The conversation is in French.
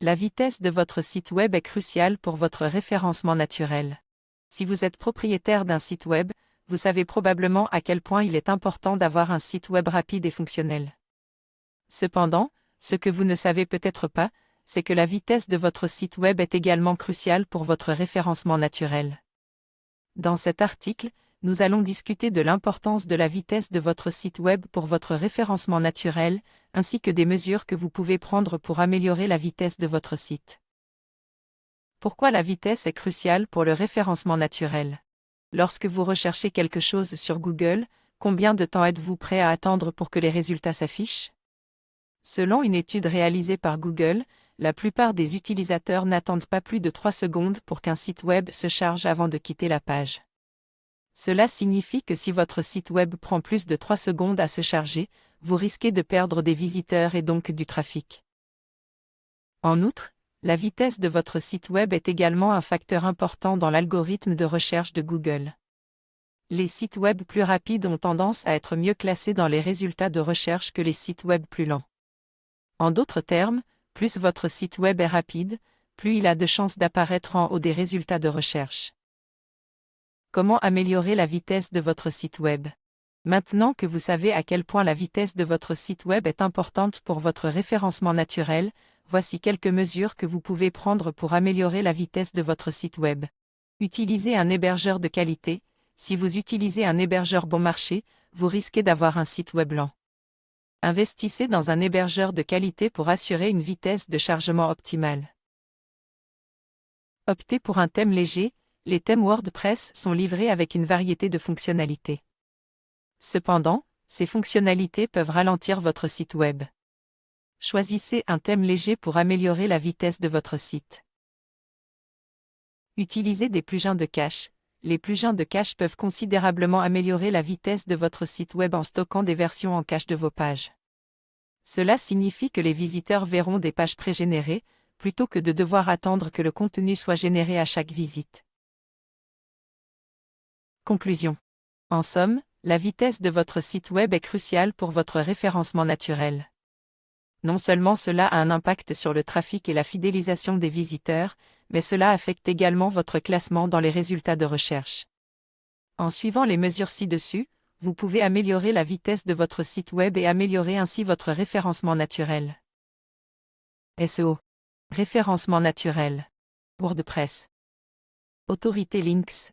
La vitesse de votre site web est cruciale pour votre référencement naturel. Si vous êtes propriétaire d'un site web, vous savez probablement à quel point il est important d'avoir un site web rapide et fonctionnel. Cependant, ce que vous ne savez peut-être pas, c'est que la vitesse de votre site web est également cruciale pour votre référencement naturel. Dans cet article, nous allons discuter de l'importance de la vitesse de votre site web pour votre référencement naturel, ainsi que des mesures que vous pouvez prendre pour améliorer la vitesse de votre site. Pourquoi la vitesse est cruciale pour le référencement naturel? Lorsque vous recherchez quelque chose sur Google, combien de temps êtes-vous prêt à attendre pour que les résultats s'affichent? Selon une étude réalisée par Google, la plupart des utilisateurs n'attendent pas plus de 3 secondes pour qu'un site web se charge avant de quitter la page. Cela signifie que si votre site web prend plus de 3 secondes à se charger, vous risquez de perdre des visiteurs et donc du trafic. En outre, la vitesse de votre site web est également un facteur important dans l'algorithme de recherche de Google. Les sites web plus rapides ont tendance à être mieux classés dans les résultats de recherche que les sites web plus lents. En d'autres termes, plus votre site web est rapide, plus il a de chances d'apparaître en haut des résultats de recherche. Comment améliorer la vitesse de votre site web? Maintenant que vous savez à quel point la vitesse de votre site web est importante pour votre référencement naturel, voici quelques mesures que vous pouvez prendre pour améliorer la vitesse de votre site web. Utilisez un hébergeur de qualité. Si vous utilisez un hébergeur bon marché, vous risquez d'avoir un site web lent. Investissez dans un hébergeur de qualité pour assurer une vitesse de chargement optimale. Optez pour un thème léger. Les thèmes WordPress sont livrés avec une variété de fonctionnalités. Cependant, ces fonctionnalités peuvent ralentir votre site web. Choisissez un thème léger pour améliorer la vitesse de votre site. Utilisez des plugins de cache. Les plugins de cache peuvent considérablement améliorer la vitesse de votre site web en stockant des versions en cache de vos pages. Cela signifie que les visiteurs verront des pages pré-générées, plutôt que de devoir attendre que le contenu soit généré à chaque visite. Conclusion. En somme, la vitesse de votre site web est cruciale pour votre référencement naturel. Non seulement cela a un impact sur le trafic et la fidélisation des visiteurs, mais cela affecte également votre classement dans les résultats de recherche. En suivant les mesures ci-dessus, vous pouvez améliorer la vitesse de votre site web et améliorer ainsi votre référencement naturel. SEO. Référencement naturel. WordPress. Autorité Links.